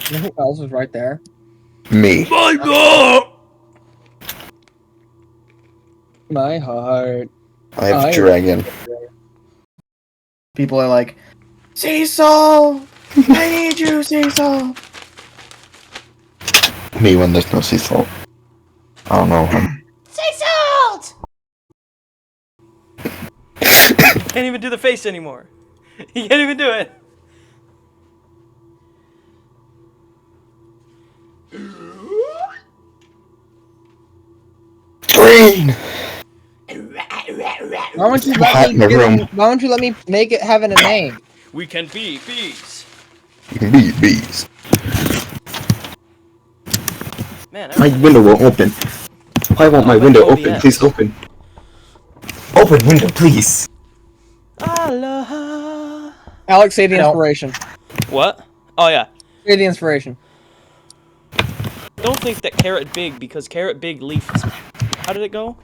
You know who else was right there? Me. My heart. I have I dragon. People are like, Cecil! I need you, Cecil! Me when there's no sea salt. I don't know. Say salt! Can't even do the face anymore. He can't even do it. Green! Why won't you Hot let in me the room. why won't you let me make it having a name? We can be bees. You can be bees. Man, My window will open. I want my window open. OBS. Please open. Open window, please. Allah. Alex, say the No. inspiration. What? Oh yeah. Say the inspiration. Don't think that carrot big because carrot big leaf. How did it go?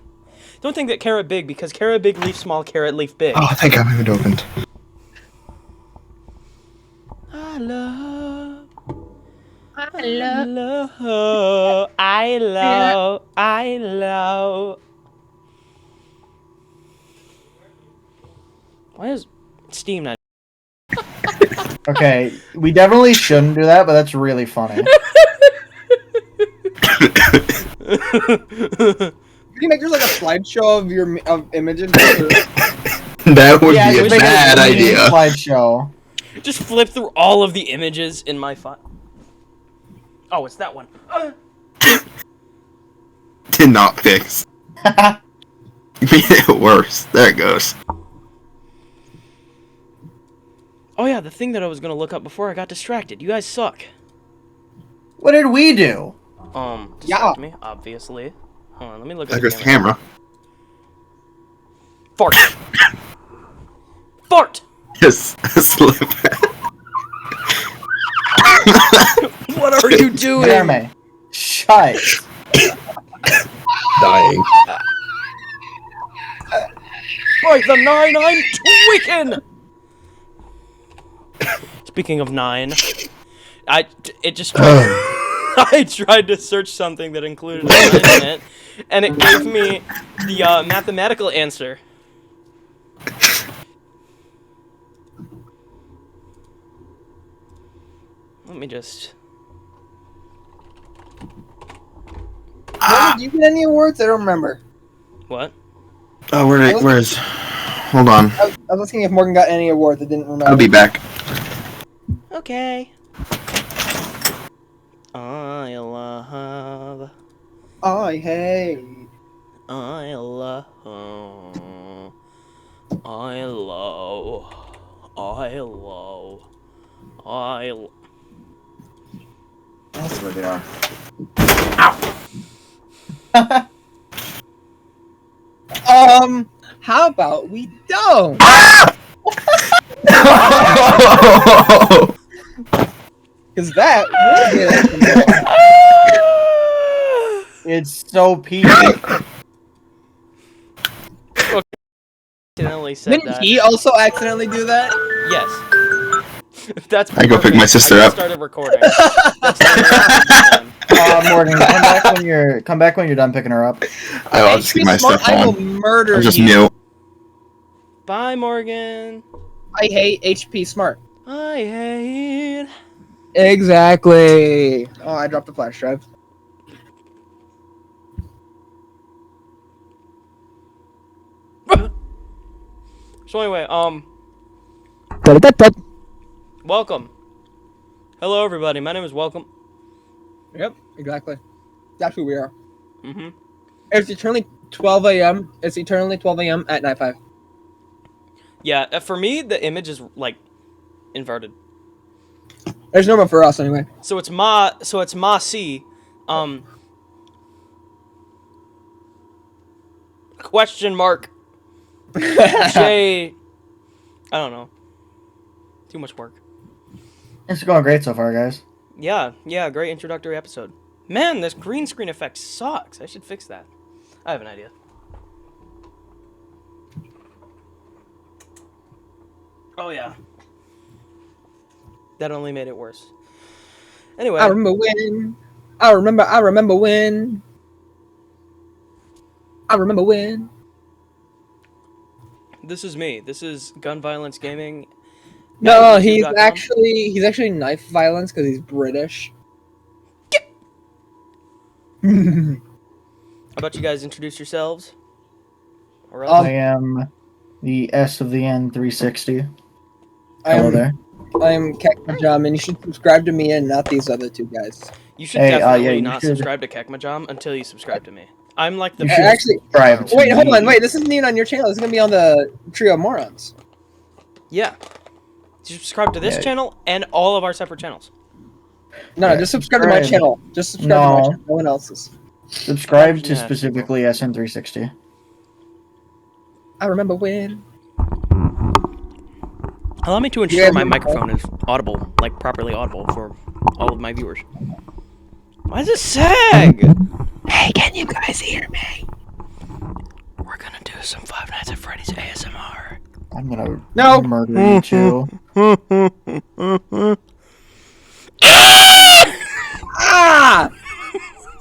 Don't think that carrot big because carrot big leaf small carrot leaf big. Oh, thank God my window opened. I love. Why is Steam not? Okay, we definitely shouldn't do that, but that's really funny. You can make just like a slideshow of your images. That would Yeah, be a just make bad a idea. slideshow. Just flip through all of the images in my file. Oh, it's that one. Did not fix. You made it worse. There it goes. Oh yeah, the thing that I was gonna look up before I got distracted. You guys suck. What did we do? Distract me, obviously. Hold on, let me look There at goes the the camera. camera. Fart. Fart. Yes, slip. What are you doing? Jeremy, shut. Dying. Right, the 9, I'm tweaking! Speaking of 9, it just I tried to search something that included a 9 in it, and it gave me the mathematical answer. Let me just... Did you get any awards? I don't remember. What? Oh, where's... Hold on. I was asking if Morgan got any awards. I didn't remember. I'll be back. Okay. I love... I hate. I love... I love... I love... I love... That's where they are. How about we don't? Because that would be It's so peachy. accidentally said Didn't that. he also accidentally do that? Yes. That's I go pick my sister I up. started recording. That's the Morgan, come back when you're done picking her up. I'll just keep my Smart, stuff I will on. murder I'll just you. mute. Bye, Morgan. I hate HP Smart. I hate... Exactly. Oh, I dropped the flash drive. So anyway, welcome. Hello, everybody. My name is Welcome. Yep, exactly. That's who we are. Mm-hmm. It's eternally 12 a.m. It's eternally 12 a.m. at night 5. Yeah, for me, the image is, like, inverted. There's no one for us anyway. So it's Ma C, question mark, J, I don't know. Too much work. It's going great so far, guys. Yeah, great introductory episode. Man, this green screen effect sucks. I should fix that. I have an idea. Oh yeah. That only made it worse. Anyway, I remember when. I remember when. I remember when. this is me. This is Gun Violence Gaming. No, at youtube.com. he's actually knife violence because he's British. How about you guys introduce yourselves? Or else? I am the S of the N 360. I Hello am there. Kekmajam, and you should subscribe to me and not these other two guys. You should Hey, definitely yeah, you not should. subscribe to Kekmajam until you subscribe to me. I'm like the You should Actually, subscribe to wait, hold on, me. wait. This isn't even on your channel. It's gonna be on the Trio of Morons. Yeah. You subscribe to this Yeah. channel and all of our separate channels. No, Yeah, just subscribe to my subscribe. channel. Just subscribe to my No. channel. No one else's. Subscribe to Nah. specifically SN360. I remember when. Allow me to ensure Yeah, my no. microphone is audible, like properly audible for all of my viewers. Why does it sag? Hey, can you guys hear me? We're gonna do some Five Nights at Freddy's ASMR. I'm gonna No. murder you too. Ah!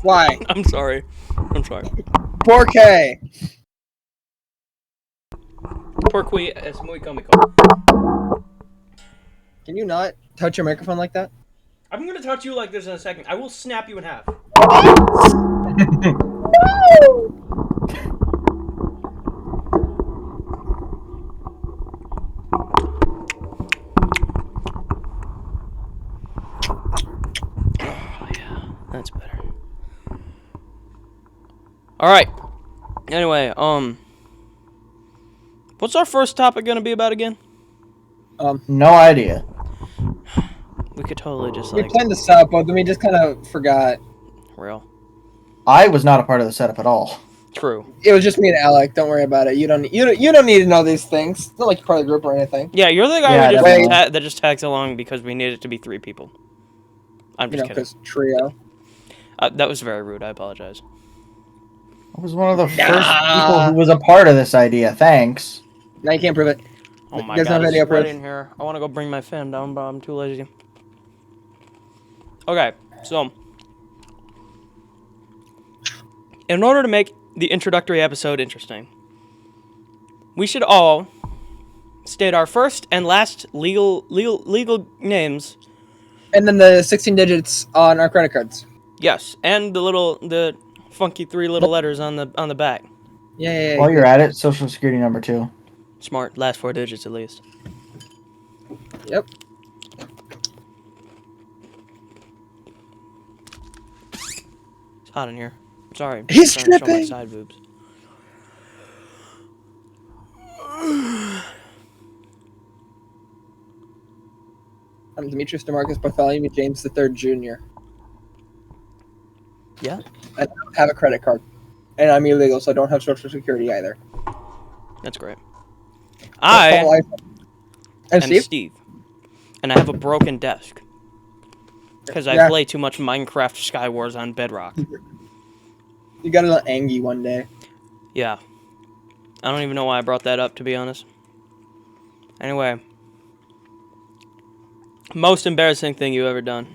Why? I'm sorry. I'm sorry. 4K. Por qui es muy cómico. Can you not touch your microphone like that? I'm gonna touch you like this in a second. I will snap you in half. Oh, yeah. That's better. Alright. Anyway, what's our first topic gonna be about again? No idea. We could totally just, We like, planned this out, but then we just kind of forgot. real. I was not a part of the setup at all. True. It was just me and Alec. Don't worry about it. You don't need to know these things. It's not like you're part of the group or anything. Yeah, you're the guy Yeah, who just definitely. that just tags along because we needed it to be 3 people. I'm You just know, kidding. because trio. That was very rude. I apologize. I was one of the first Nah. people who was a part of this idea. Thanks. Now you can't prove it. Oh my There's no god, it's video right proof. in here. I want to go bring my fan down, but I'm too lazy. Okay, so in order to make the introductory episode interesting, we should all state our first and last legal names. And then the 16 digits on our credit cards. Yes, and the funky 3 little letters on the back. Yeah. While you're at it, social security number 2. Smart, last 4 digits at least. Yep. It's hot in here. I'm sorry. He's I'm trying to show my tripping. side boobs. I'm Demetrius DeMarcus Bartholomew James III Jr. Yeah. I don't have a credit card. And I'm illegal, so I don't have social security either. That's great. And And Steve? Steve. And I have a broken desk. Because I Yeah. play too much Minecraft Skywars on Bedrock. You got a little Angie one day. Yeah. I don't even know why I brought that up, to be honest. Anyway. Most embarrassing thing you ever done?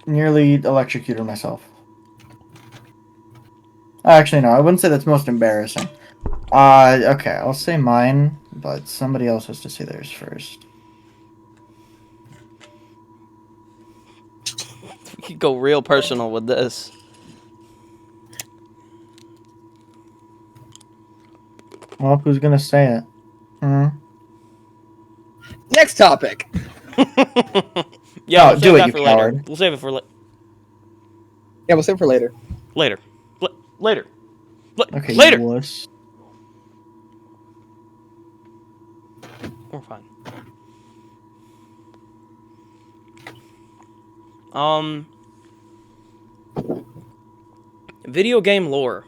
Nearly electrocuted myself. Actually, no, I wouldn't say that's most embarrassing. Okay, I'll say mine, but somebody else has to say theirs first. We could go real personal with this. Well, who's gonna say it? Next topic. Yeah, No, we'll do save it, that you for later. coward. We'll save it for Yeah, we'll save it for later. later. Later. Okay, Later. you wuss. We're fine. Video game lore.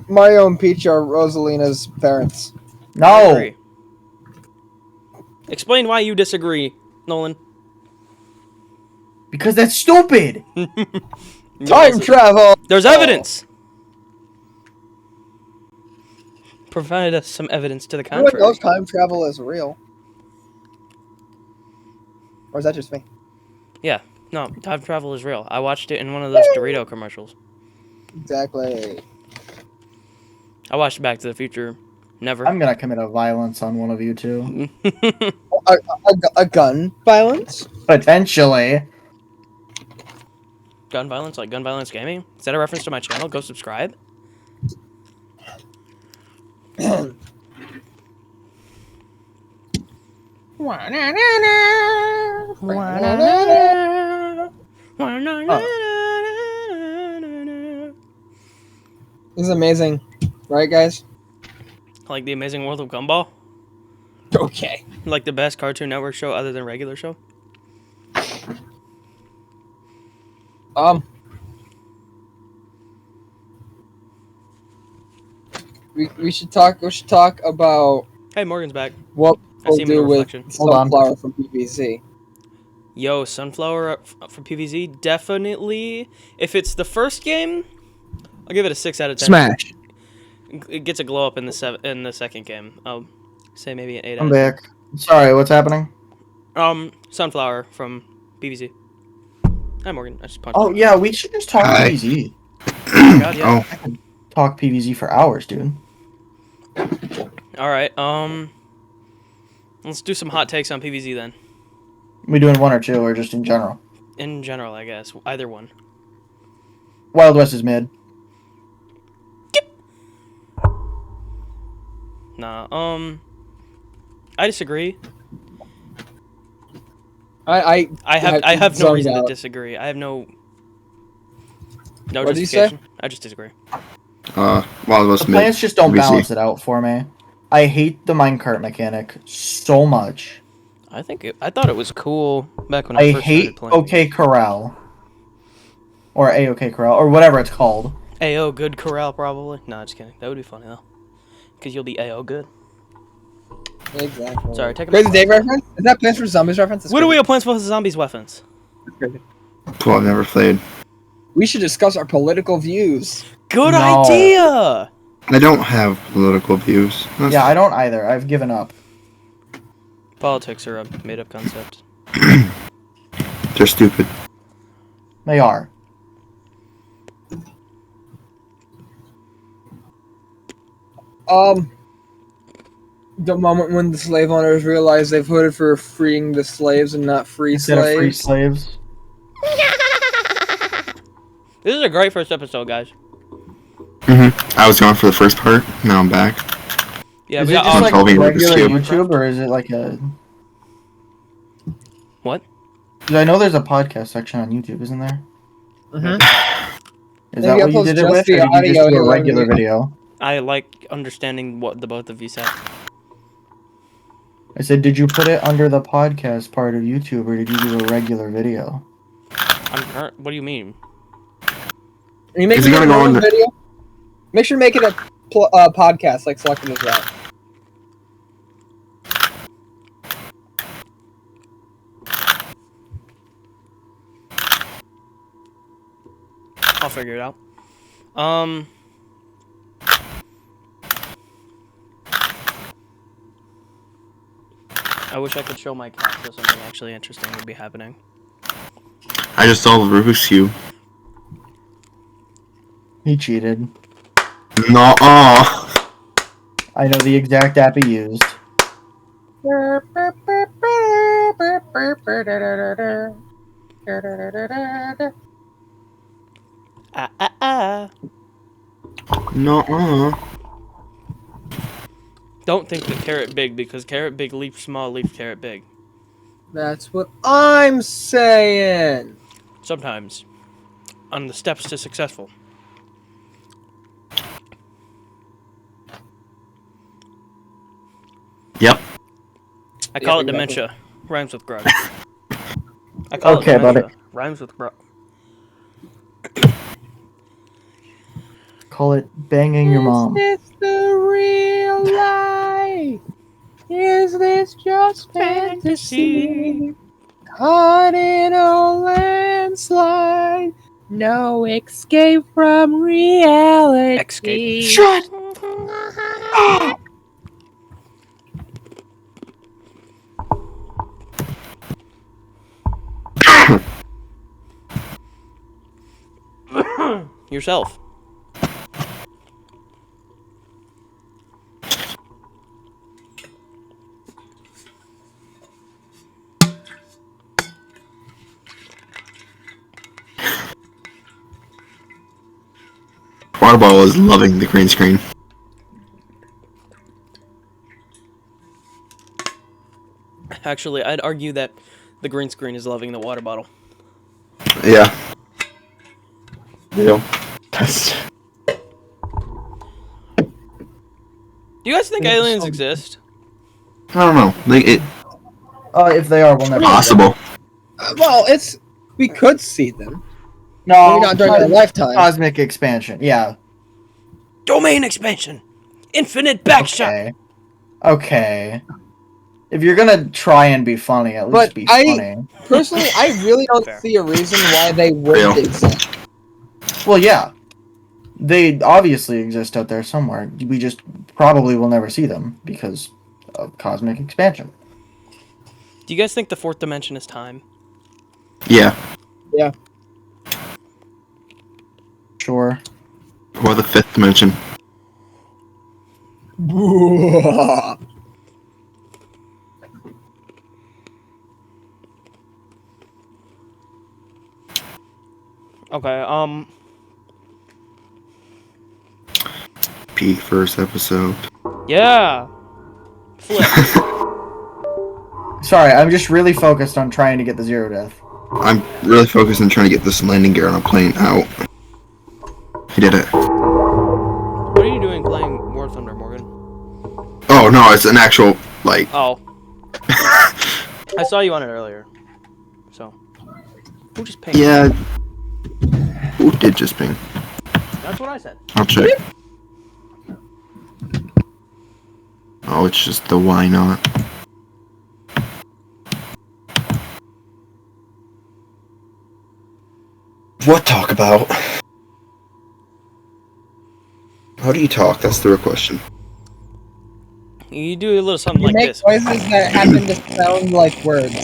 Mario and Peach are Rosalina's parents. I No! agree. Explain why you disagree, Nolan. Because that's stupid! Time travel! There's evidence. provide us some evidence to the Everyone contrary. knows time travel is real. Or is that just me? Yeah, no, time travel is real. I watched it in one of those Dorito commercials. Exactly. I watched Back to the Future. Never. I'm gonna commit a violence on one of you two. A gun violence? Potentially. Gun violence, like Gun Violence Gaming? Is that a reference to my channel? Go subscribe. This is amazing. Right, guys? Like The Amazing World of Gumball? Okay. Like the best Cartoon Network show other than regular show? We should talk about Hey, Morgan's back. what I see we'll him in do with reflection. Hold on. Sunflower from PVC. Yo, Sunflower from PVZ, definitely. If it's the first game, I'll give it a 6 out of 10. Smash. It gets a glow up in the second game. I'll say maybe an 8 out I'm of 10. back. Sorry, what's happening? Sunflower from PVZ. Hi, Morgan. I just punched Oh him. yeah, we should just talk Hi. PVZ. Oh my god, yeah. Oh, Talk PVZ for hours, dude. All right. Let's do some hot takes on PVZ then. We doing one or two, or just in general? In general, I guess either one. Wild West is mid. Nah. I disagree. I I have no zoned reason to out. disagree. I have no What did you justification. I just disagree. Wild The West Mid. plants just don't PVC. balance it out for me. I hate the minecart mechanic so much. I thought it was cool back when I I first started hate playing. OK Corral. Or A-OK Corral, or whatever it's called. AO good corral probably. No, just kidding. That would be funny though. Cause you'll be AO good. Exactly. Sorry, take a Crazy Dave reference? Is that Plants vs Zombies reference? That's What are we crazy. at Plants vs Zombies weapons? That's crazy. Cool, I've never played. We should discuss our political views. Good No. idea. I don't have political views. That's- Yeah, I don't either. I've given up. Politics are a made-up concept. They're stupid. They are. The moment when the slave owners realize they've voted for freeing the slaves and not free Instead of free slaves. slaves. This is a great first episode, guys. I was gone for the first part. Now I'm back. Yeah, Is we it got just like Solving regular Rubik's Cube. YouTube, or is it like a... What? 'Cause I know there's a podcast section on YouTube, isn't there? Is Maybe that what you uploads did it just with, the or did you just audio do a here, regular maybe. video? I like understanding what the both of you said. I said, did you put it under the podcast part of YouTube, or did you do a regular video? What do you mean? Are you making Is it a gonna go normal on the- video? Make sure to make it a podcast, like Selected as well. I'll figure it out. I wish I could show my cat so something actually interesting would be happening. I just solved Rubik's Cube. He cheated. No. I know the exact app he used. No. Don't think the carrot big because carrot big leaf small leaf carrot big. That's what I'm saying. Sometimes. On the steps to successful. Yep. I call it Yeah, exactly. dementia. Rhymes with grog. I call Okay, it dementia. buddy. Rhymes with grog. Call it banging your mom. Is this the real life? Is this just fantasy? Caught in a landslide, no escape from reality. Escape. Shut Yourself. Water bottle is loving the green screen. Actually, I'd argue that the green screen is loving the water bottle. Yeah. Yeah. That's... Do you guys think aliens exist? I don't know. Like, it's If they are, we'll never. possible. Well, we could see them. No, Maybe not during their lifetime. Cosmic expansion. Yeah. Domain expansion! Infinite backshot! Okay. Okay. If you're gonna try and be funny, at least But be I- funny. Personally, I really don't Fair. see a reason why they Real. wouldn't exist. Well, yeah. They obviously exist out there somewhere. We just probably will never see them because of cosmic expansion. Do you guys think the fourth dimension is time? Yeah. Yeah. Sure. Or the fifth dimension. Okay, Peak first episode. yeah! Flip. Sorry, I'm just really focused on trying to get the zero death. I'm really focused on trying to get this landing gear on a plane out. He did it. What are you doing playing War Thunder, Morgan? Oh no, it's an actual, like... Oh. I saw you on it earlier. So. Who just pinged? Yeah. Who did just ping? That's what I said. I'll check. Oh, it's just the why not. What talk about? How do you talk? That's the real question. You do a little something You like make this. noises that happen to sound like words.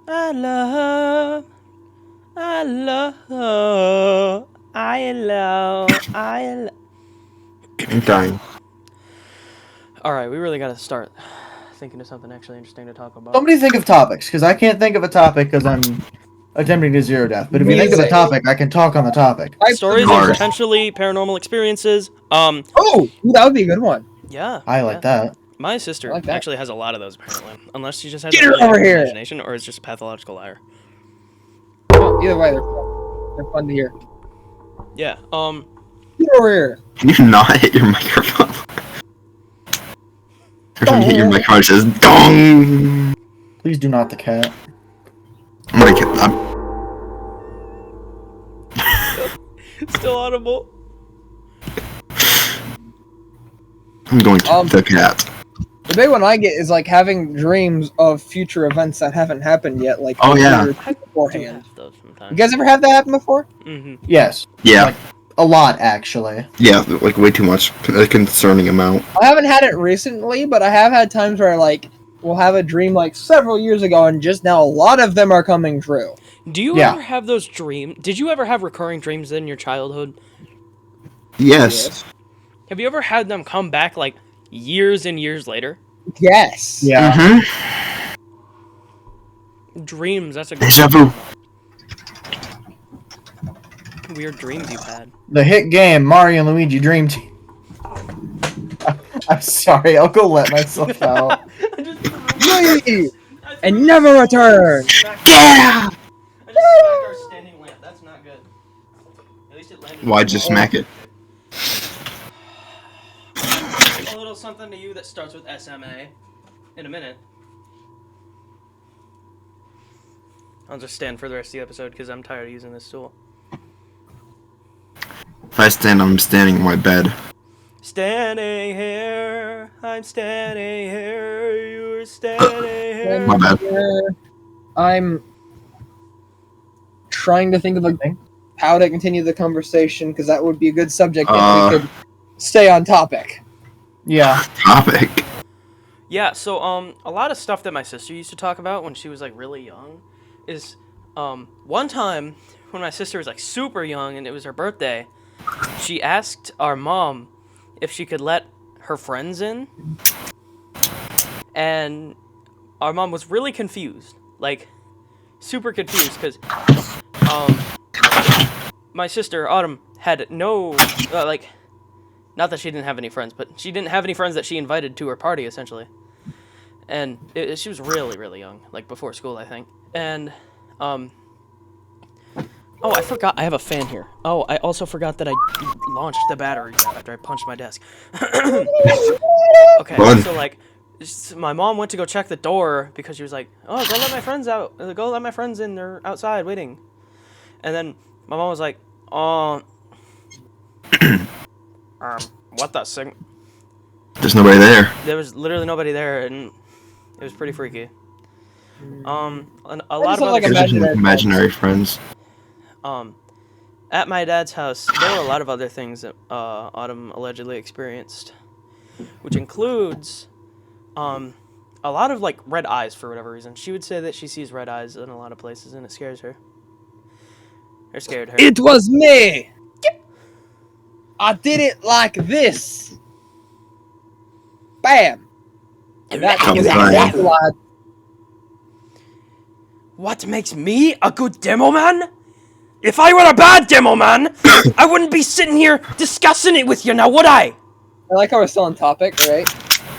I love, I love. I'm dying. Alright, we really gotta start thinking of something actually interesting to talk about. Somebody think of topics, because I can't think of a topic because I'm attempting to zero death. But if you think of a Music. topic, I can talk on the topic. Stories of Cars. potentially paranormal experiences. Oh, ooh, that would be a good one. Yeah. I like that. My sister I like that. actually has a lot of those apparently. Unless she just has Get a her really over active here. imagination or is just a pathological liar. Well, either way, they're fun. They're fun to hear. Yeah, Get over here. Can you not hit your microphone? Every time you hit your microphone, it says dong. Please do not the cat. I'm gonna get. still audible. I'm going to the cat. The big one I get is like having dreams of future events that haven't happened yet, like Oh, yeah. years beforehand. Those You sometimes. guys ever have that happen before? Mm-hmm. Yes. Yeah, Like, a lot, actually. yeah, like way too much. A concerning amount. I haven't had it recently, but I have had times where like we'll have a dream like several years ago, and just now a lot of them are coming true. Do you Yeah. ever have those dreams? Did you ever have recurring dreams in your childhood? Yes. Have you ever had them come back like years and years later? Yes. Yeah. Mm-hmm. Dreams, that's a good Deja vu. weird dreams you've had. The hit game Mario and Luigi Dream Team. I'm sorry, I'll go let myself out. Leave and never return. Yeah. I just smacked our standing lamp. That's not good. At least it landed. Why'd you smack it? A little something to you that starts with SMA. In a minute. I'll just stand for the rest of the episode because I'm tired of using this stool. If I stand, I'm standing in my bed. Standing here, I'm standing here, you're standing here. My bad. I'm trying to think of how to continue the conversation because that would be a good subject if we could stay on topic. Yeah. Topic. Yeah, so a lot of stuff that my sister used to talk about when she was like really young is one time when my sister was like super young and it was her birthday, she asked our mom if she could let her friends in. And our mom was really confused. Like super confused cuz my sister Autumn had no not that she didn't have any friends, but she didn't have any friends that she invited to her party essentially. And she was really, really young, like before school, I think. And, oh, I forgot. I have a fan here. Oh, I also forgot that I launched the battery after I punched my desk. Okay, Fun. so like, my mom went to go check the door because she was like, "Oh, go let my friends out. Go let my friends in. They're outside waiting." And then my mom was like, what the sig?" There's nobody there. There was literally nobody there, and it was pretty freaky. A lot of like other Imaginary friends. At my dad's house, there were a lot of other things that Autumn allegedly experienced, which includes a lot of like red eyes for whatever reason. She would say that she sees red eyes in a lot of places, and it scares her. Or scared her. It was me. I did it like this. Bam. That Come is on. exactly why. What makes me a good demo man? If I were a bad demo man, I wouldn't be sitting here discussing it with you now, would I? I like how we're still on topic, right?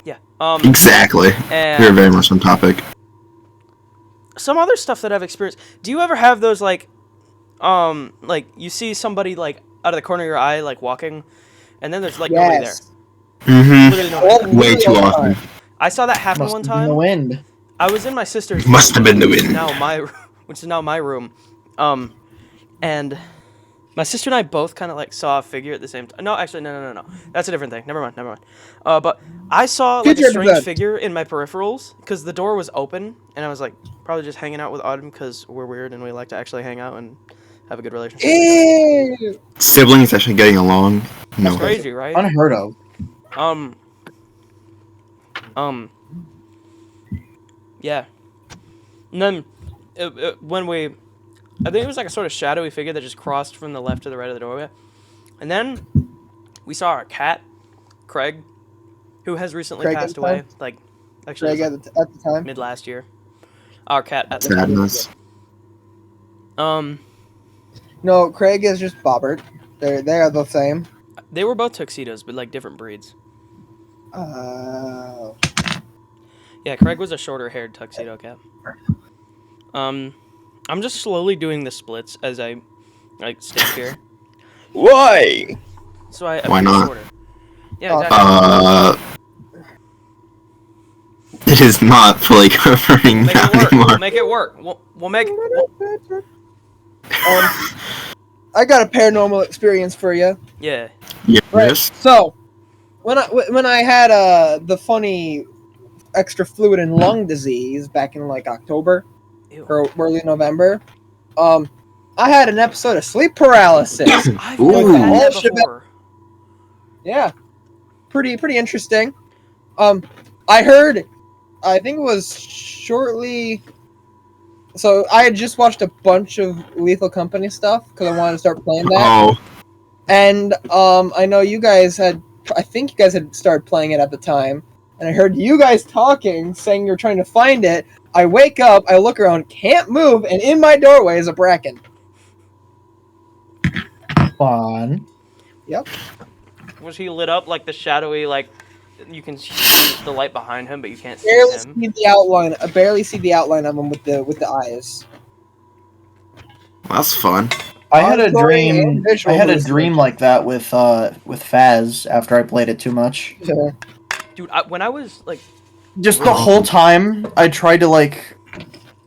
Yeah. Exactly. And We're very much on topic. some other stuff that I've experienced. Do you ever have those like you see somebody like out of the corner of your eye like walking, and then there's like nobody there. Yes. Mm-hmm. Literally nobody. Way too often. I saw that happen Must one have been the time. wind. I was in my sister's Must have been the wind. which is now my room. And my sister and I both kind of like saw a figure at the same time. No, actually, no. That's a different thing. Never mind. But I saw like a strange figure in my peripherals because the door was open, and I was like probably just hanging out with Autumn because we're weird and we like to actually hang out and have a good relationship. Ew. Siblings actually getting along. No. That's crazy, right? Unheard of. Yeah. And then when I think it was like a sort of shadowy figure that just crossed from the left to the right of the doorway. And then we saw our cat, Craig, who has recently passed away. Like, actually, Craig at the time. mid last year. Our cat at the Sadness. time. No, Craig is just Bobbert. They are the same. They were both tuxedos, but like different breeds. Yeah, Craig was a shorter-haired tuxedo cat. I'm just slowly doing the splits as I like stand here. Why? So I Why appear not? shorter. Yeah, exactly. It is not fully covering Make now it work. anymore. We'll make it work. We'll make. I got a paranormal experience for you. Yeah. Yes. Right. So, when I had the funny extra fluid and lung disease back in like October Ew. or early November, I had an episode of sleep paralysis. I've never had that Bullshit. before. Yeah, pretty interesting. I heard, I think it was shortly. So I had just watched a bunch of Lethal Company stuff because I wanted to start playing that. Oh. And I know you guys had. I think you guys had started playing it at the time, and I heard you guys talking, saying you're trying to find it. I wake up, I look around, can't move, and in my doorway is a bracken. Fun. Yep. Was he lit up like the shadowy, like you can see the light behind him, but you can't see Barely him? see the outline. I barely see the outline of him with the eyes. That's fun. I had a Auditory dream. and visual I had a hallucination. dream like that with Faz after I played it too much. Dude, when I was like, Just the whole time I tried to like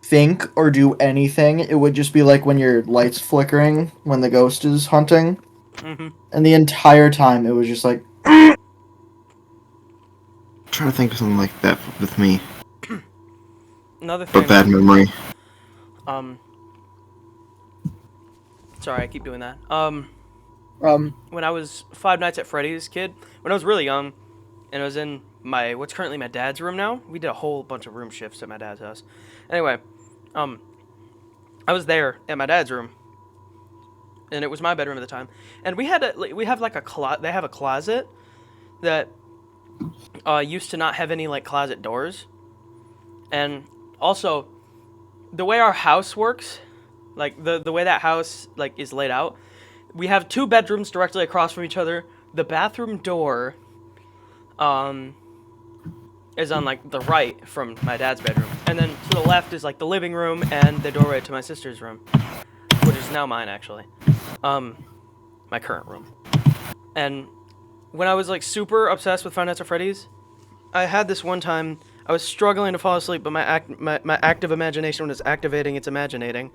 think or do anything, it would just be like when your light's flickering when the ghost is hunting, and the entire time it was just like. I'm trying to think of something like that with me. another thing. But bad memory. Sorry, I keep doing that. When I was Five Nights at Freddy's kid, when I was really young, and I was in what's currently my dad's room now. We did a whole bunch of room shifts at my dad's house. Anyway, I was there at my dad's room, and it was my bedroom at the time. And they have a closet that used to not have any like closet doors, and also the way our house works, like the way that house like is laid out, we have two bedrooms directly across from each other. The bathroom door is on like the right from my dad's bedroom, and then to the left is like the living room and the doorway to my sister's room, which is now mine actually, my current room. And when I was like super obsessed with Five Nights at Freddy's, I had this one time I was struggling to fall asleep, but my active imagination was activating its imaginating.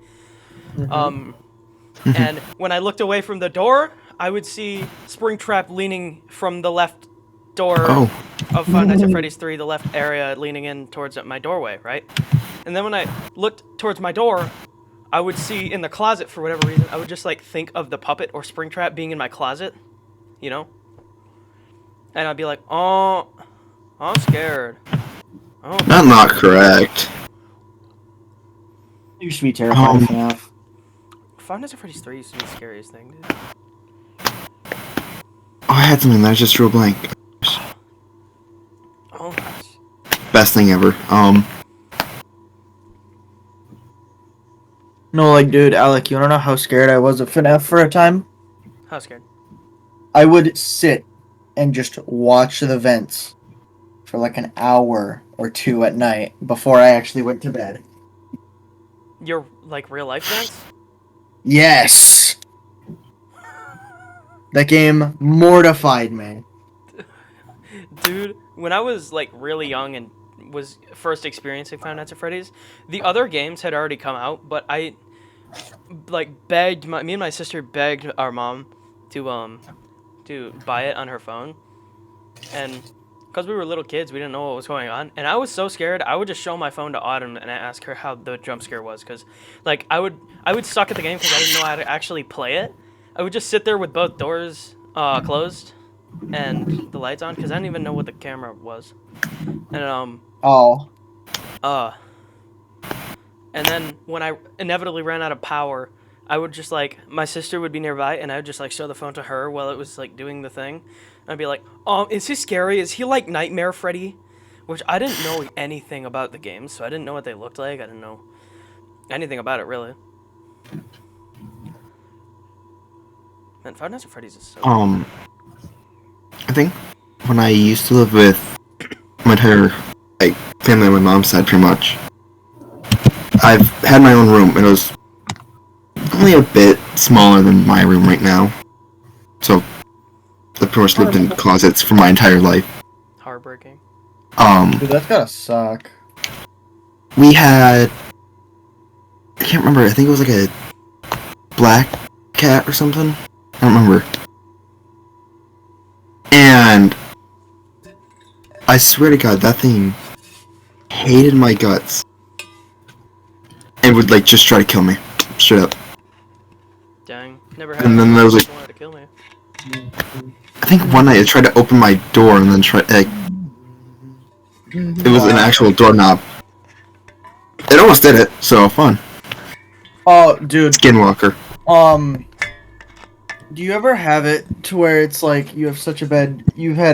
And when I looked away from the door, I would see Springtrap leaning from the left door of Five Nights at Freddy's 3, the left area leaning in towards my doorway, right? And then when I looked towards my door, I would see in the closet, for whatever reason, I would just like think of the puppet or Springtrap being in my closet, you know? And I'd be like, oh, I'm scared. Oh, That's not correct. It used to be terrifying. FNAF. Five Nights at Freddy's 3 used to be the scariest thing, dude. Oh, I had something that I just drew a blank. Oh, nice. Best thing ever. No, like, dude, Alec, you wanna know how scared I was of FNAF for a time? How scared? I would sit and just watch the vents for like an hour or two at night before I actually went to bed. Your, like, real life vents? Yes! That game mortified me. Dude, when I was, like, really young and was first experiencing Five Nights at Freddy's, the other games had already come out, but I, like, me and my sister begged our mom to buy it on her phone, and because we were little kids, we didn't know what was going on, and I was so scared, I would just show my phone to Autumn and ask her how the jump scare was, because, like, I would suck at the game because I didn't know how to actually play it. I would just sit there with both doors closed and the lights on, because I didn't even know what the camera was. And and then when I inevitably ran out of power, I would just like, my sister would be nearby, and I would just like show the phone to her while it was like doing the thing. And I'd be like, is he scary? Is he like Nightmare Freddy? Which I didn't know anything about the games, so I didn't know what they looked like. I didn't know anything about it really. Man, Five Nights at Freddy's is so I think when I used to live with my entire like family on my mom's side, pretty much, I've had my own room, and it was only a bit smaller than my room right now. So I pretty much lived in closets for my entire life. heartbreaking. Dude, that's gotta suck. We had, I can't remember, I think it was like a black cat or something. I don't remember. And I swear to God, that thing hated my guts and would like just try to kill me, straight up. Dang, never had. And then there was like, wanted to kill me. I think one night it tried to open my door and then it was an actual doorknob. It almost did it, so fun. Oh, dude. Skinwalker. Do you ever have it to where it's like you've had such a bad dream you had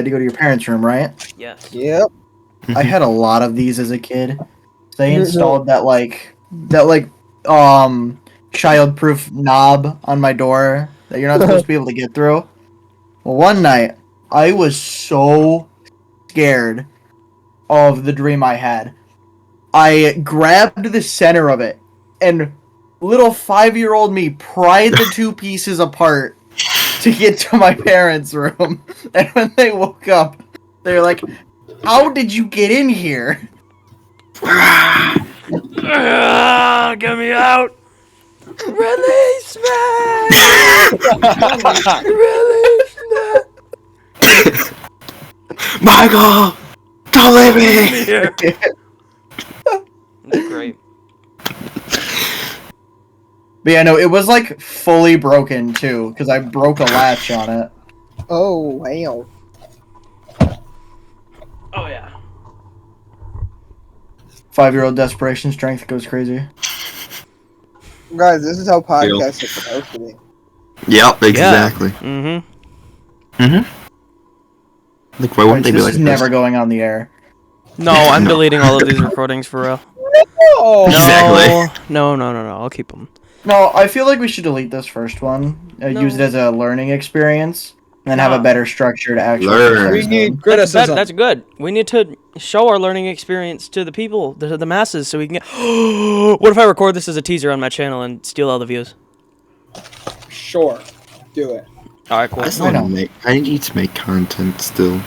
to go to your parents' room, right? Yes. Yep. I had a lot of these as a kid. They installed that child-proof knob on my door that you're not supposed to be able to get through. Well, one night I was so scared of the dream I had. I grabbed the center of it and little 5-year-old me pried the two pieces apart to get to my parents' room. And when they woke up, they're like, "How did you get in here?" Get me out! Release me! Release me! Michael! Don't leave me! That's great. But yeah, no, it was like fully broken too, because I broke a latch on it. Oh, wow. Oh yeah. 5-year-old desperation strength goes crazy. Guys, this is how podcasts are supposed to be. Yep, exactly. Like, why wouldn't they be This like is never going on the air. No, I'm deleting all of these recordings for real. Oh, Exactly. No. I'll keep them. No, I feel like we should delete this first one. Use it No. as a learning experience, and then have a Nah. better structured actual. Learn. we need criticism. That's good. We need to show our learning experience to the people, to the masses, so we can get. What if I record this as a teaser on my channel and steal all the views? Sure, do it. All right, cool. I still want to make. I need to make content still.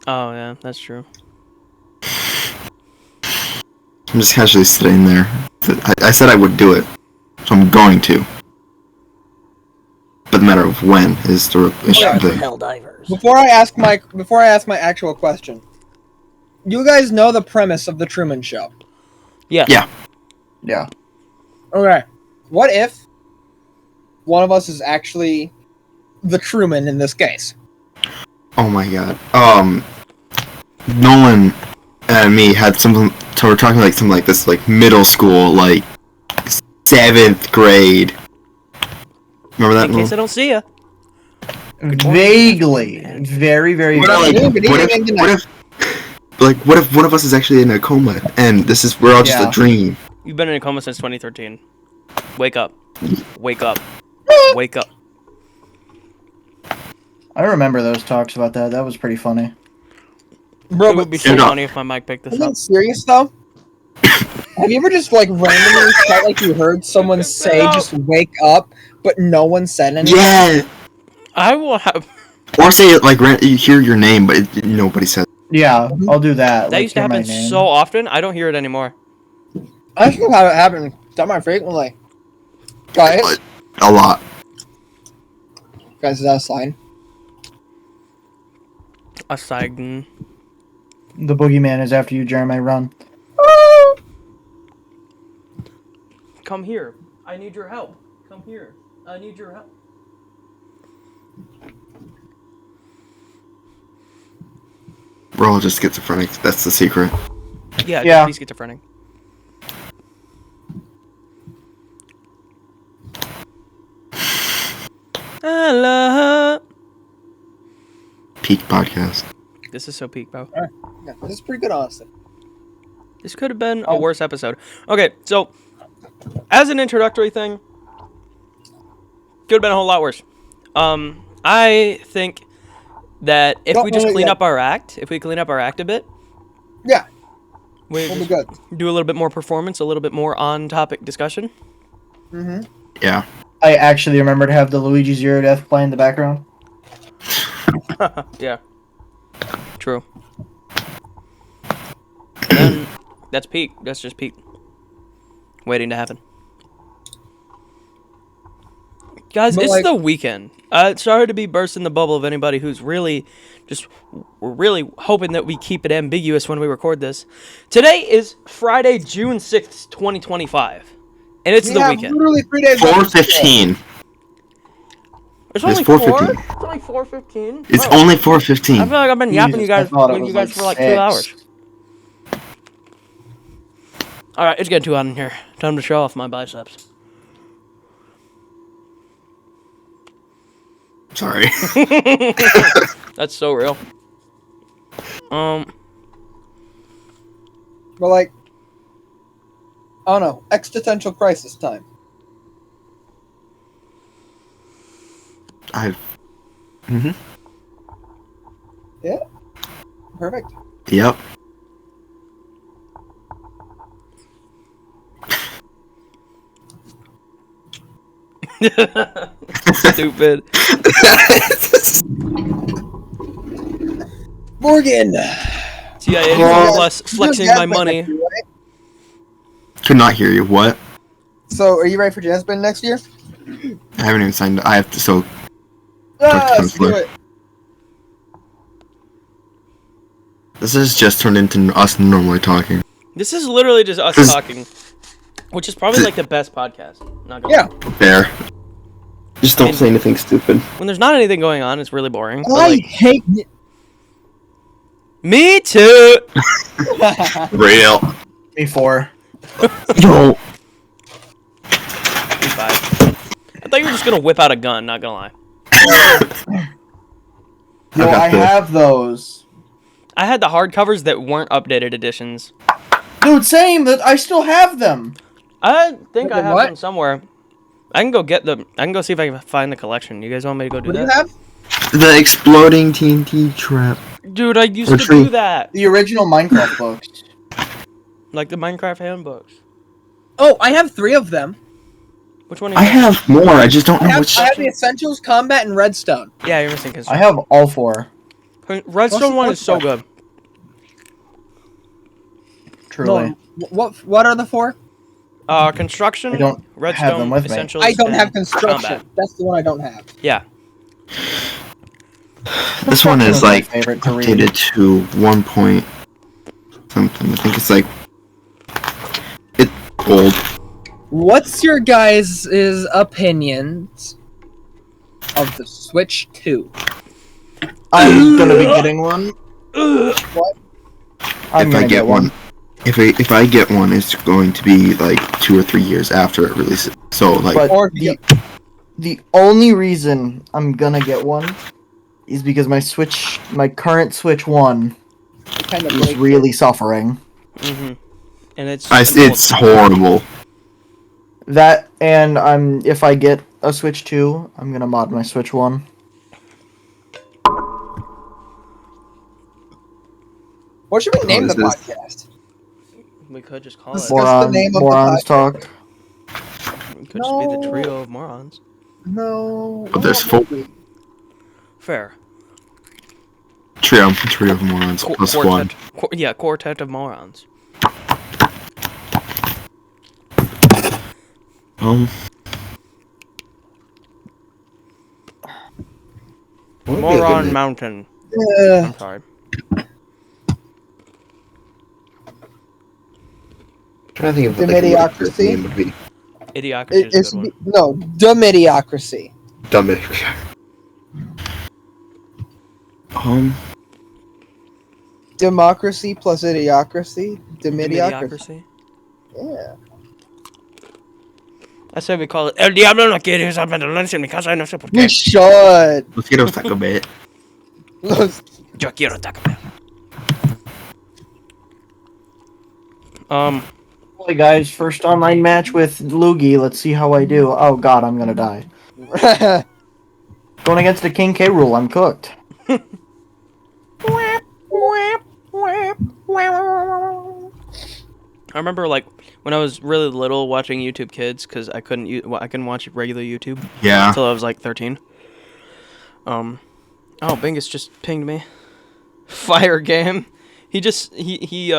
Oh yeah, that's true. I'm just casually sitting there. I said I would do it, so I'm going to. But the matter of when is the issue. Helldivers. Before I ask my actual question, you guys know the premise of the Truman Show. Yeah. Yeah. Okay. What if one of us is actually the Truman in this case? Oh my god. Nolan and me had something. So we're talking like something like this, like middle school, like 7th grade. Remember that? In case I don't see ya. Vaguely, very, very. What if one of us is actually in a coma and we're all just a dream? You've been in a coma since 2013. Wake up. Wake up. Wake up. I remember those talks about that. That was pretty funny. Bro, It would be so funny if my mic picked this I'm up. serious though. Have you ever just like randomly felt like you heard someone say just wake up, but no one said anything? Yeah. I will have. Or say it like you hear your name, but nobody says. Yeah, I'll do that. That used to happen so often. I don't hear it anymore. I should have it happen semi-frequently. Guys, A lot. is that a sign? A sign. The boogeyman is after you, Jeremy. Run. Come here. I need your help. Come here. I need your help. We're all just schizophrenic. That's the secret. Yeah, Yeah. just be schizophrenic. Hello. Peak podcast. This is so peak, bro. Yeah, this is pretty good, honestly. This could have been a worse episode. Okay, so as an introductory thing, could have been a whole lot worse. I think that if we just clean up our act, a bit, Yeah, we it'll be just good. do a little bit more performance, a little bit more on-topic discussion. Mm-hmm. Yeah. I actually remember to have the Luigi Zero Death play in the background. Yeah. True. Then that's peak. That's just peak. Waiting to happen. Guys, But, it's like- the weekend. Sorry to be bursting the bubble of anybody who's really we're really hoping that we keep it ambiguous when we record this. Today is Friday, June 6th, 2025. And it's the weekend. Literally 3 days. left. 4:15. It's It's only 4? 4:15. It's only 4:15? It's Bro, only I 4:15. feel like I've been yapping Jesus, I thought it was like for like 2 6. hours. Alright, it's getting too hot in here. Time to show off my biceps. Sorry. That's so real. But like, I don't know, existential crisis time. Yeah. Perfect. Yep. Stupid. Morgan. CIA plus flexing my money. Could not hear you. What? So, are you ready for Jazz Band next year? I haven't even signed. I have to. So Let's do it. this has just turned into us normally talking. This is literally just us talking, which is probably like the best podcast. Not gonna Yeah. lie. Fair. Just don't say anything stupid. When there's not anything going on, it's really boring. But, I like, hate. me too. Real. Me 4. Yo. Me 5. I thought you were just gonna whip out a gun. Not gonna lie. Yo, got I this. have those. I had the hardcovers that weren't updated editions. Dude, same. That I still have them. I think I Wait, have what? them somewhere. I can go get them. I can go see if I can find the collection. You guys want me to go do What do you that? have? The exploding TNT trap. Dude, I used Or to tree. do that. The original Minecraft books. Like the Minecraft handbooks. Oh, I have 3 of them. Which one? Are I you missing? have more. I just don't I know have, which. I have the Essentials, Combat, and Redstone. Yeah, you're missing I construction. have all 4. Redstone one is so what's good. Truly. No, what are the 4? Construction. I don't Redstone. have them with me. Essentials. I don't have and construction. Combat. That's the one I don't have. Yeah. This one is was my like favorite to read. updated to 1 point something. I think it's like it's old. What's your guys' opinions of the Switch 2? I'm gonna be getting one. What? I'm If gonna I get one, if I get one, it's going to be like 2 or 3 years after it releases. So like, But Or the only reason I'm gonna get one is because my current Switch 1 kind of is really suffering. Mm-hmm. And it's. it's horrible. That and if I get a Switch 2, I'm gonna mod my Switch 1. What should we name the is this? podcast? We could just call This- it. What's the name of the Morons podcast? talk. It could just be the No. trio of morons. No. But there's 4 Fair. trio of morons plus 1. Quartet of morons. What would be a good Moron name? Mountain. Uh, I'm sorry. I'm trying to think of The what like, a really good Mediocrity? name would be. Idiocracy is a good one. no, the Mediocrity. Dumb. Democracy plus Idiocracy. The Mediocrity. Idiocracy. Yeah. I say we call it El Diablo no quiere usar pantalones en mi casa y no sé por We qué. should. Let's get a Taco Bell. Yo quiero Taco Bell. Hey guys, first online match with Loogie. Let's see how I do. Oh god, I'm gonna die. Going against the King K rule, I'm cooked. I remember like when I was really little watching YouTube Kids because I couldn't watch regular YouTube Yeah. until I was like 13. Oh, Bingus just pinged me. Fire game. He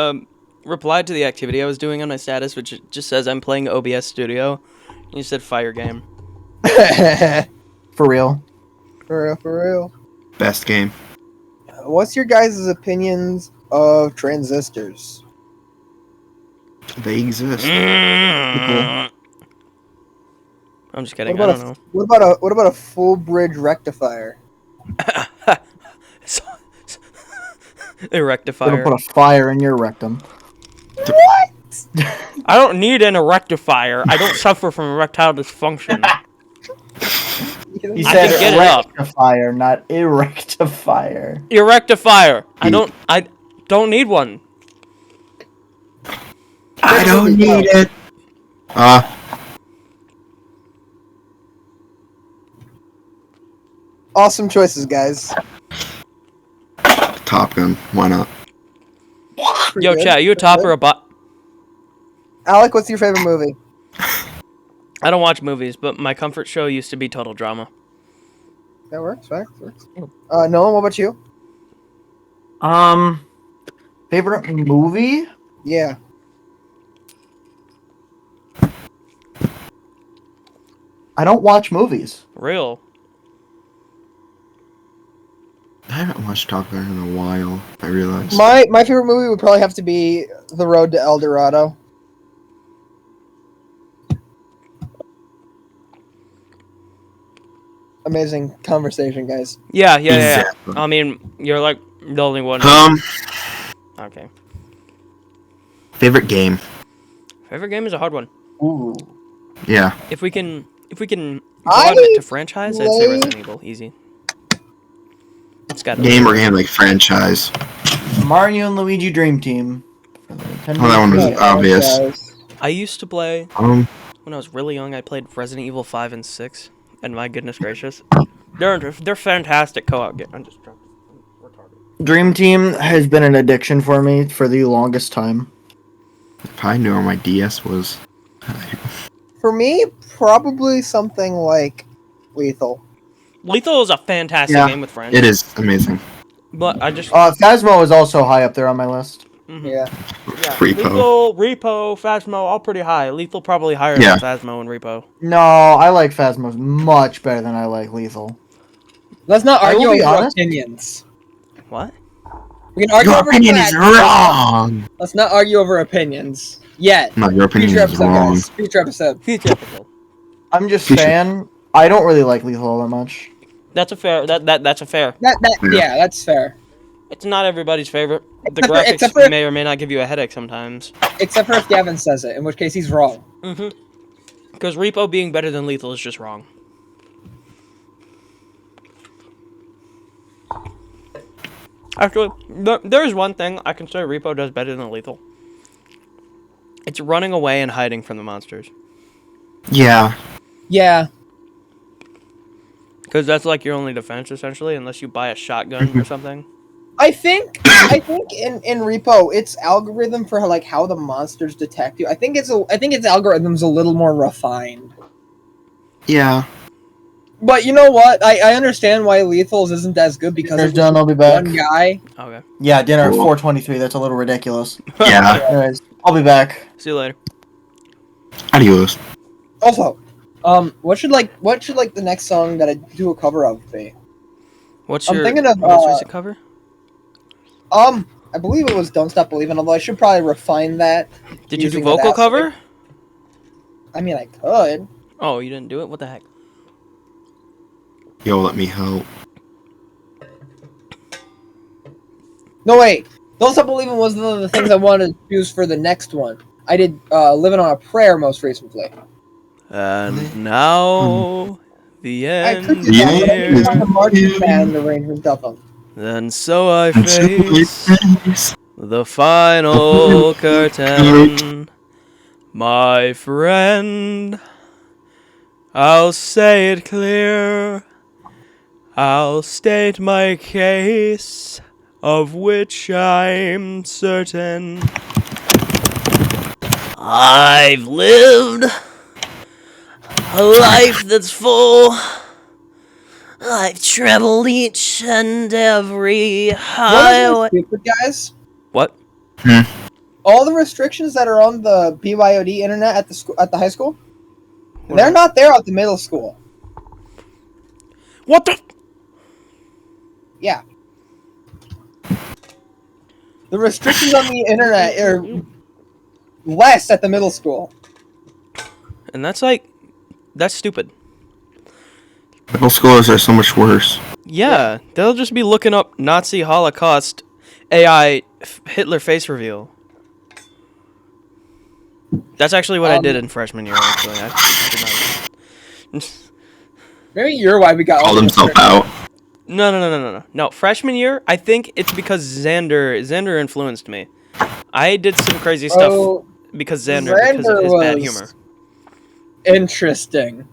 replied to the activity I was doing on my status, which just says I'm playing OBS Studio. And he said fire game. For real. For real. Best game. What's your guys' opinions of transistors? They exist. I'm just kidding. I don't know. What about a full bridge rectifier? A Gonna rectifier. put a fire in your rectum. I don't need an rectifier. I don't suffer from erectile dysfunction. He I said can get it up. rectifier, not erectifier. Erectifier. I don't need one. I don't need it. Awesome choices, guys. Top Gun. Why not? Pretty Yo, good. chat, you a top or a bot? Alec, what's your favorite movie? I don't watch movies, but my comfort show used to be Total Drama. That works. Nolan, what about you? Favorite movie? Yeah. I don't watch movies. Real. I haven't watched Top Gun in a while. I realized. My favorite movie would probably have to be The Road to El Dorado. amazing conversation, guys. Yeah. Exactly. I mean, you're like the only one. Okay. Favorite game? Favorite game is a hard one. Ooh. Yeah. If we can broaden it I to franchise, I'd say play- Resident Evil. Easy. It's got to Game or game like franchise? Mario and Luigi Dream Team. For the Nintendo Well, that one was 3DS. obvious. Guys. I used to play Um, when I was really young. I played Resident Evil 5 and 6, and my goodness gracious, they're fantastic co-op games. I'm just retarded. Dream Team has been an addiction for me for the longest time. if I knew where my DS was. For me, probably something like Lethal. Lethal is a fantastic Yeah, game with friends. It is amazing. But I just Phasmo is also high up there on my list. mhm. Yeah. Repo. Repo, Phasmo, all pretty high. Lethal probably higher Yeah. than Phasmo and Repo. No, I like Phasmo much better than I like Lethal. Let's not I will argue be over honest. opinions. What? We can argue Your over opinion facts. is wrong. Let's not argue over opinions yet. No, your opinion Future is episode, wrong. guys. Future episode. Future episode. I'm just Future. saying, I don't really like Lethal all that much. That's a fair. That's a fair. Yeah, that's fair. It's not everybody's favorite. The Except graphics for- may or may not give you a headache sometimes. Except for if Gavin says it, in which case he's wrong. Mm-hmm. Because Repo being better than Lethal is just wrong. Actually, there's one thing I consider Repo does better than Lethal. It's running away and hiding from the monsters. Yeah. Yeah. Because that's like your only defense, essentially, unless you buy a shotgun or something. I think in Repo its algorithm for like how the monsters detect you. I think its algorithm's a little more refined. Yeah. But you know what? I understand why Lethal's isn't as good because Dinner's it's done, I'll be back. one guy. Okay. Yeah, dinner at Cool. 4:23. That's a little ridiculous. Yeah. Anyways, I'll be back. See you later. Adios. Also, what should the next song that I do a cover of be? What's I'm your thinking of, most recent cover? I believe it was "Don't Stop Believing," although I should probably refine that. Did you do using vocal that cover? I mean, I could. Oh, you didn't do it? What the heck? Yo, let me help. No, wait. "Don't Stop Believing" was one of the things I wanted to choose for the next one. I did "Living on a Prayer" most recently. And now the I end could do The that, but I end didn't is find the marching here. band arrangement of them. And so I And so it face is. the final curtain, my friend. I'll say it clear. I'll state my case, of which I'm certain. I've lived a life that's full. I've traveled each and every What highway. is stupid, guys? What? All the restrictions that are on the BYOD internet at the high school, What they're are- not there at the middle school. What the? Yeah. The restrictions on the internet are less at the middle school. And that's stupid. Middle schoolers are so much worse. Yeah, they'll just be looking up Nazi Holocaust AI Hitler face reveal. That's actually what I did in freshman year. Actually, I did not. Maybe you're why we got all Called the himself restrictions. out. No. Freshman year, I think it's because Xander influenced me. I did some crazy stuff Oh, because because of his bad was humor. interesting.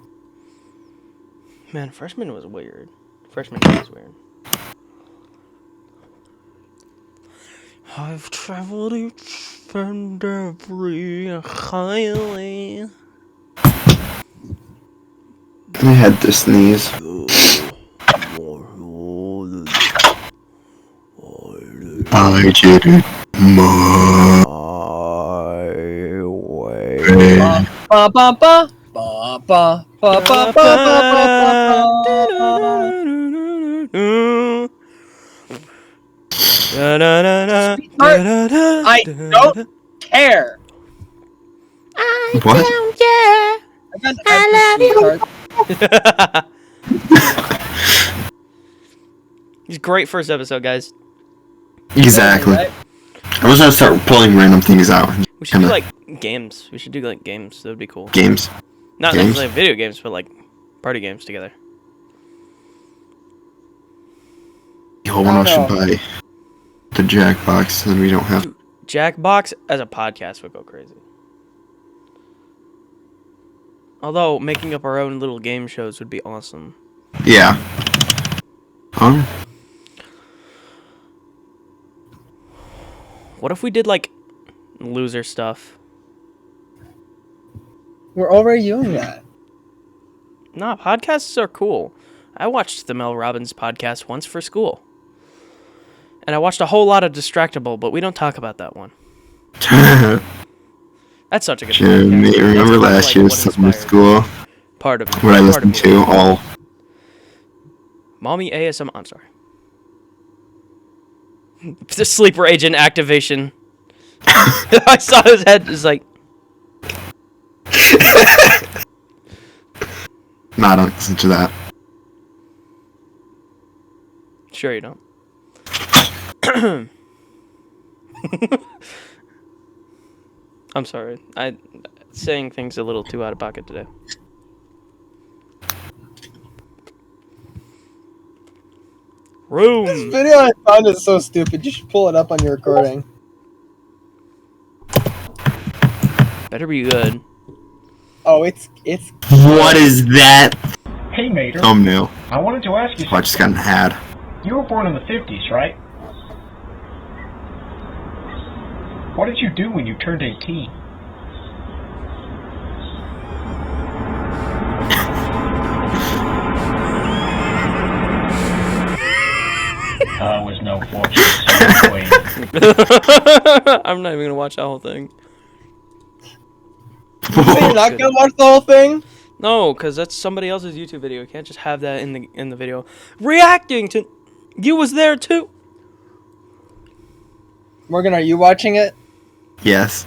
Man, freshman was weird. Freshman year was weird. I've traveled each and every highway. I had to sneeze. I did it my way. Ba ba ba ba ba ba ba ba ba I don't care. What? I love you. It's a great first episode, guys. Exactly. Right? I was gonna start pulling random things out. We should do Kinda like games. We should do like games. That would be cool. games. Not games? necessarily video games, but like party games together. The whole one I should don't buy the Jackbox, so then we don't have. Jackbox as a podcast would go crazy. Although making up our own little game shows would be awesome. Yeah. What if we did like loser stuff? We're already doing that. Nah, podcasts are cool. I watched the Mel Robbins podcast once for school. And I watched a whole lot of Distractable, but we don't talk about that one. That's such a good Jimmy, podcast. remember That's last like year's what summer inspired school part of when I part of listened me. to all. Mommy ASM. I'm sorry. The sleeper agent activation. I saw his head. It's like, No, I don't listen to that. sure you don't. I'm sorry. I saying things a little too out of pocket today. This Room. video I found is so stupid. You should pull it up on your recording. Better be good. Oh, it's. What is that Hey, Mater. thumbnail? I wanted to ask you Oh, I just got an ad. You were born in the 50s, right? What did you do when you turned 18? Was no fortune. So wait. I'm not even gonna watch that whole thing. So you're not gonna watch the whole thing? No, because that's somebody else's YouTube video. You can't just have that in the video. Reacting to, you was there too. Morgan, are you watching it? Yes.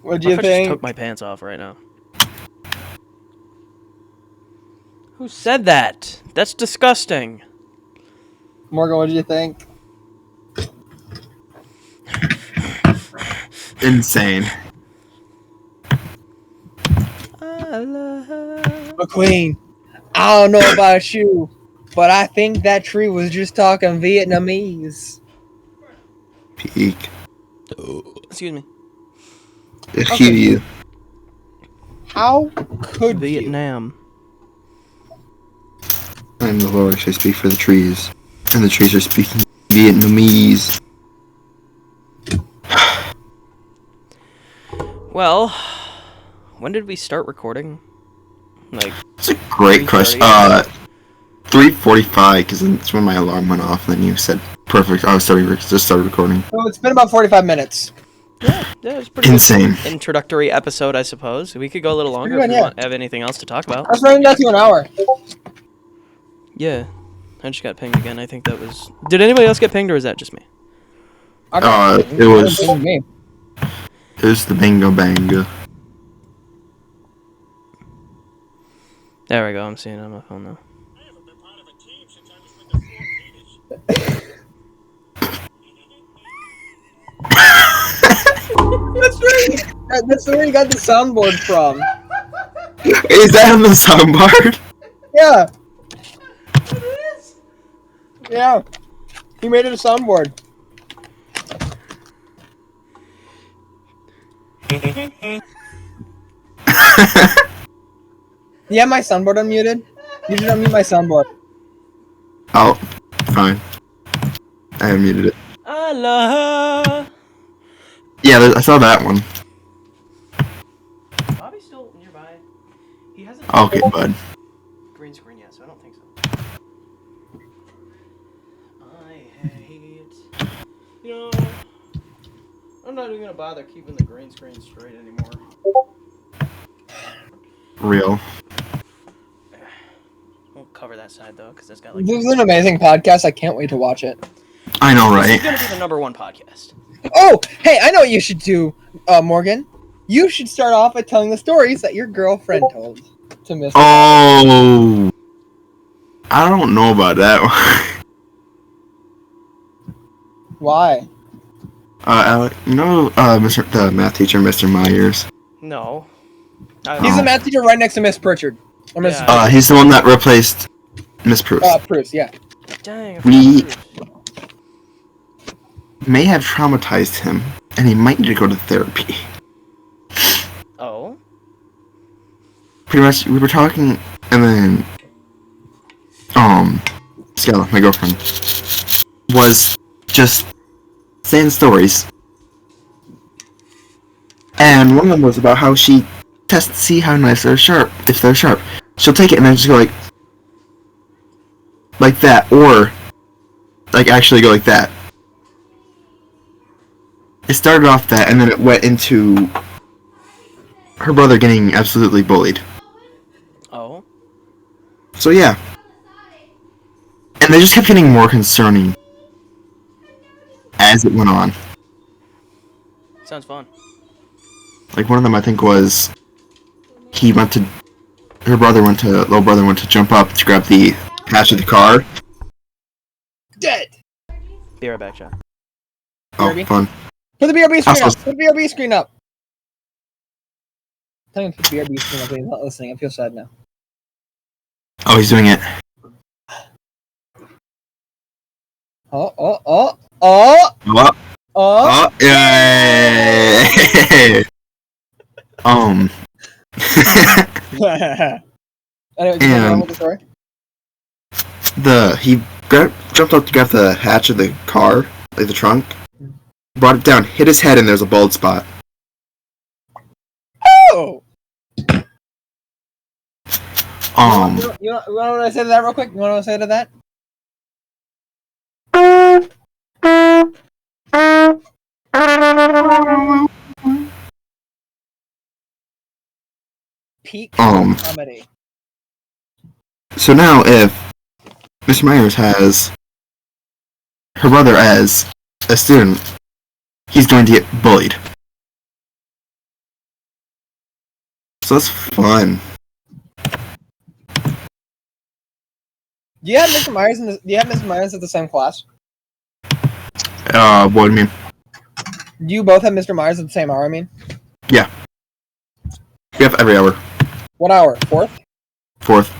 What do What you if I just think? took my pants off right now? Who said that? That's disgusting. Morgan, what do you think? Insane. McQueen, I don't know about you, but I think that tree was just talking Vietnamese. Peak. Excuse me. Excuse you. How could you? Vietnam. I am the Lord, I speak for the trees. And the trees are speaking Vietnamese. Well, when did we start recording? Like, It's a great question. 3:45, because that's when my alarm went off, and then you said, perfect, I was just started recording. So it's been about 45 minutes. yeah, it's pretty Insane. good introductory episode, I suppose. We could go a little longer Pretty if good, we yeah. have anything else to talk about. I was running that to an hour. Yeah, I just got pinged again. I think that was. Did anybody else get pinged, or is that just me? It was the bingo banga. There we go. I'm seeing it on my phone now. That's right. That's where you got the soundboard from. Is that on the soundboard? Yeah. Yeah. He made it a soundboard. Yeah, my soundboard unmuted. You should unmute my soundboard. Oh, fine. I muted it. Allah. Yeah, I saw that one. Bobby's still nearby. He hasn't. Okay, bud. Green screen yet, so I don't think so. I hate. You know, I'm not even gonna bother keeping the green screen straight anymore. Real. We'll cover that side though, because it's got like. This is an amazing podcast. I can't wait to watch it. I know, This is right? gonna be the #1 podcast. Oh, hey, I know what you should do, Morgan. You should start off by telling the stories that your girlfriend told to Miss. Oh. I don't know about that one. Why? Alec, the math teacher, Mr. Myers. No. He's the Oh. math teacher right next to Miss Pritchard. Or Miss Yeah. He's the one that replaced Miss Proust. Proust, yeah. Dang. I We- forgot May have traumatized him, and he might need to go to therapy. Oh. Pretty much, we were talking, and then, Scala, my girlfriend, was just saying stories. And one of them was about how she tests to see how nice they're sharp, if they're sharp. She'll take it and then just go like that, or, like, actually go like that. It started off that, and then it went into her brother getting absolutely bullied. Oh. So yeah. And they just kept getting more concerning as it went on. Sounds fun. Like, one of them, I think, was little brother went to jump up to grab the hatch of the car. Dead! Be right back, chat. Oh, BRB? fun. Put the BRB screen Also- up! Put the BRB screen up! Tell him to put the BRB screen up, but he's not listening. I feel sad now. Oh, he's doing it. Oh, oh, oh, What? oh! Oh, yay! Anyway, just And- with the story. He jumped up to grab the hatch of the car, like the trunk, brought it down, hit his head, and there's a bald spot. Oh! You know what I say to that real quick? You know what I say to that? Peak comedy. So now, if Mr. Myers has her brother as a student, he's going to get bullied. So that's fun. Do you have Mr. Myers do you have Mr. Myers at the same class? What do you mean? Do you both have Mr. Myers at the same hour, I mean? Yeah. We have every hour. What hour? Fourth? Fourth.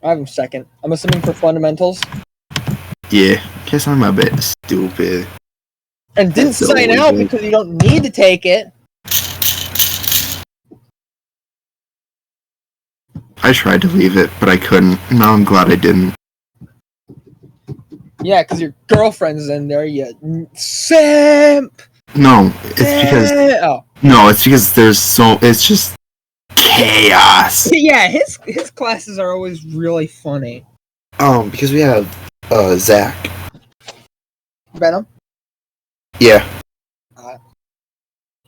I have him second. I'm assuming for fundamentals. Yeah. Guess I'm a bit stupid. And didn't So sign out good. because you don't need to take it. I tried to leave it, but I couldn't. Now I'm glad I didn't. Yeah, because your girlfriend's in there, you simp! No, it's because Oh. it's just chaos. Yeah, his classes are always really funny. Because we have Zach. Venom, Yeah.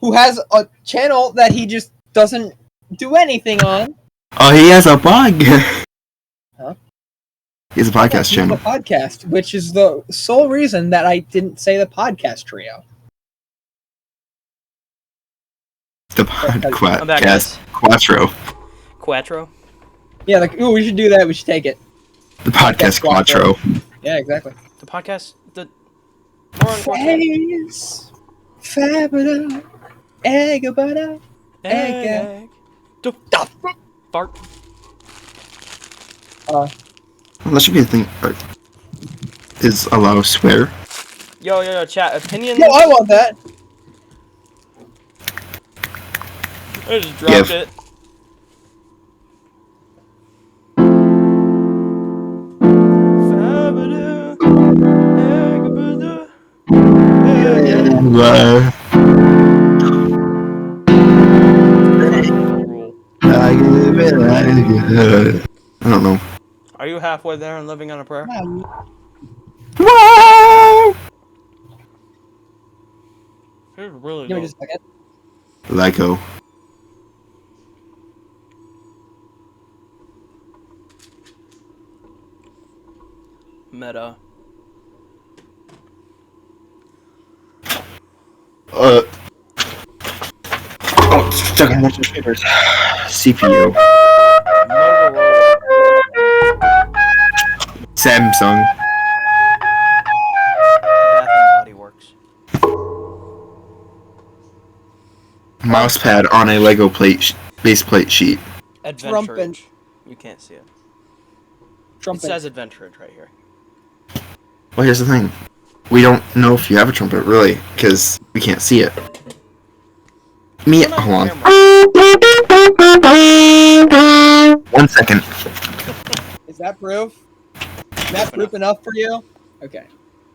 who has a channel that he just doesn't do anything on. Oh, he has a blog. Huh? He has a podcast channel. The podcast, which is the sole reason that I didn't say the podcast trio. The I'm back, podcast guys. Quattro. Quattro. Yeah, like, ooh, we should do that. We should take it. The podcast Quattro. Yeah, exactly. The podcast. The. More on Quattro. Face, fabula, egg butter, egg. Egg. Fart. That should be a thing. Is allow swear? Yo, chat. Opinions. No, I want that. I just dropped it. I don't know. Are you halfway there and living on a prayer? Whoa! You're really Give me low. just a second. Lego. Meta. Oh, it's stuck in one of my papers. CPU. Motorola. Samsung. Bath and Body Works. Mousepad on a Lego base plate sheet. Adventurage. You can't see it. It Trumpet. says Adventurage right here. Well, here's the thing. We don't know if you have a trumpet, really, because we can't see it. Hold on. 1 second. Is that proof? Is that proof enough for you? Okay.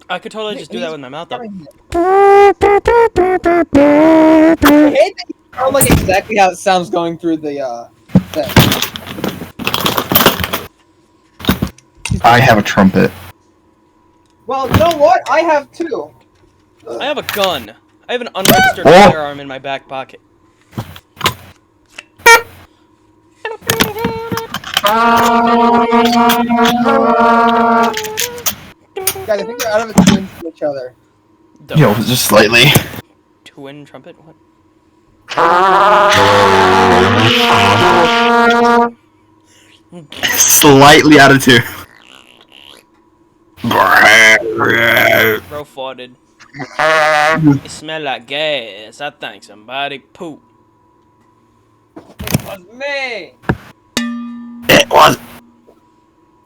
I could totally just do that with my mouth up. I hate that you sound like exactly how it sounds going through the thing. I have a trumpet. Well, you know what? I have two. I have a gun. I have an unregistered Oh. firearm in my back pocket. Guys, I think they're out of tune to each other. Yo, just slightly. Twin trumpet? What? Slightly out of tune. Bro farted. It smell like gas. I think somebody pooped. It was me. It was.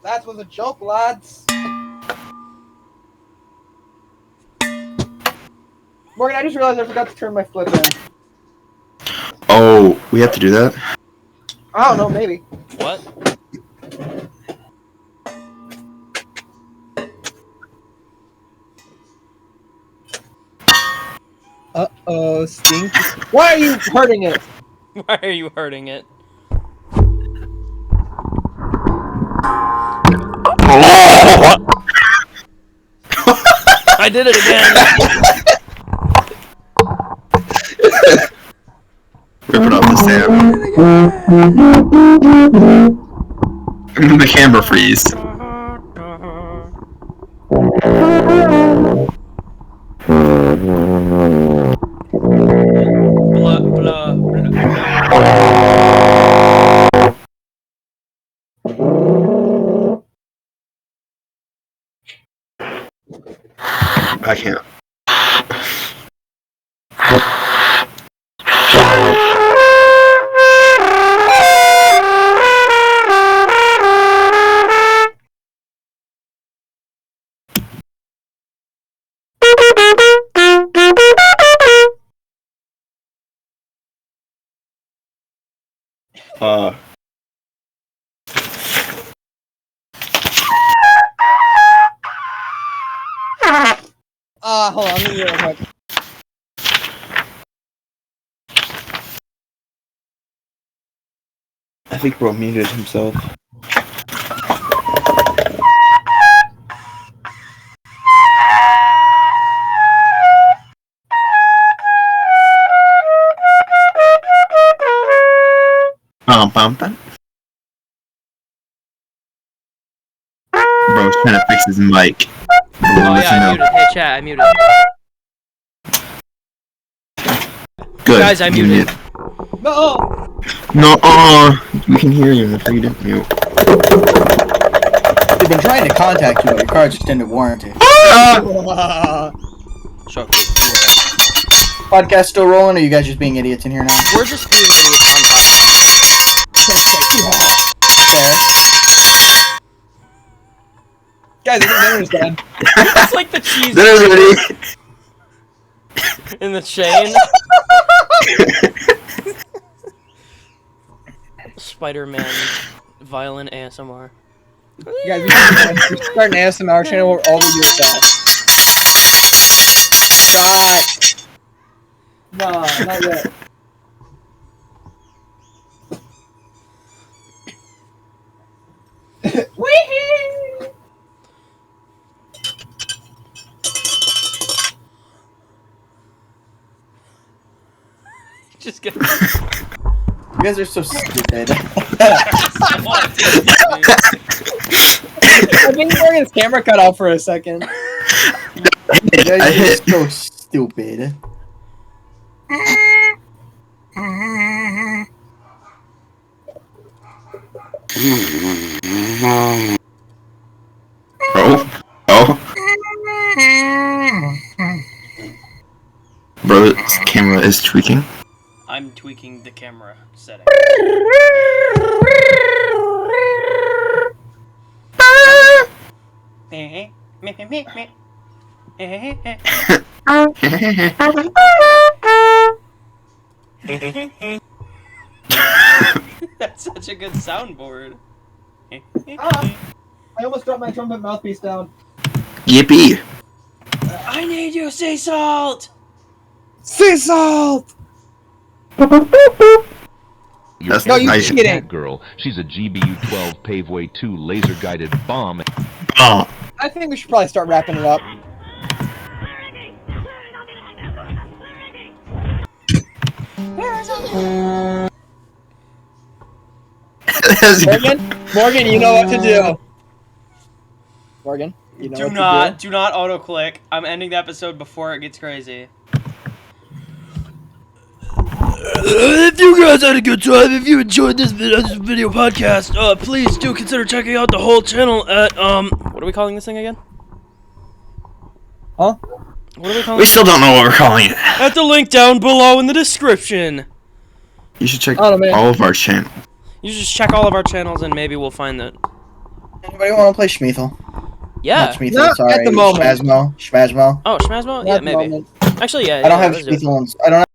That was a joke, lads. Morgan, I just realized I forgot to turn my flip in. Oh, we have to do that? I don't know, maybe. What? Uh-oh, stinky. Why are you hurting it? Why are you hurting it? I did it again. Rip it off the Sam. The camera freeze. Blah, blah, blah. I can't. Hold on, let me do it real quick. I think bro muted himself. Bum. Bro's trying to fix his mic. Oh yeah, I muted. Hey chat, I muted. Good. Guys, I muted. No! No, you can hear you if you didn't mute. They've been trying to contact you, but your card's extended warranty. Sure. Podcast still rolling, or are you guys just being idiots in here now? We're just being idiots on podcast. Okay. Guys, I think dinner's done. It's like the cheese Dinner's ready. in the chain. Spider-Man violent ASMR. Guys, we should start an ASMR channel where all we do is that. Shut. No, not yet. Wee-hee! Just get. You guys are so stupid. I think Morgan's camera cut off for a second. You guys I are hit. so stupid. is tweaking. I'm tweaking the camera setting. That's such a good soundboard. I almost dropped my trumpet mouthpiece down. Yippee! I need you, sea salt! Sea salt! That's No, you nice. cheating. That girl. She's a GBU-12 Paveway 2 laser-guided bomb. Oh, I think we should probably start wrapping it up. Morgan, you know what to do. Morgan, you know what to do. Do not auto-click. I'm ending the episode before it gets crazy. If you guys had a good time, if you enjoyed this video podcast, please do consider checking out the whole channel at, what are we calling this thing again? Huh? What are we calling we it? still don't know what we're calling it. At the link down below in the description. You should check Oh, man. all of our channels. You just check all of our channels and maybe we'll find that. Anybody want to play Schmeethel? Yeah. Not Schmeethel, Not sorry. at the moment. Schmazmo. Oh, Schmazmo? Yeah, At the maybe. moment. Actually, yeah. I don't yeah, have let's do it. Schmeethel. I don't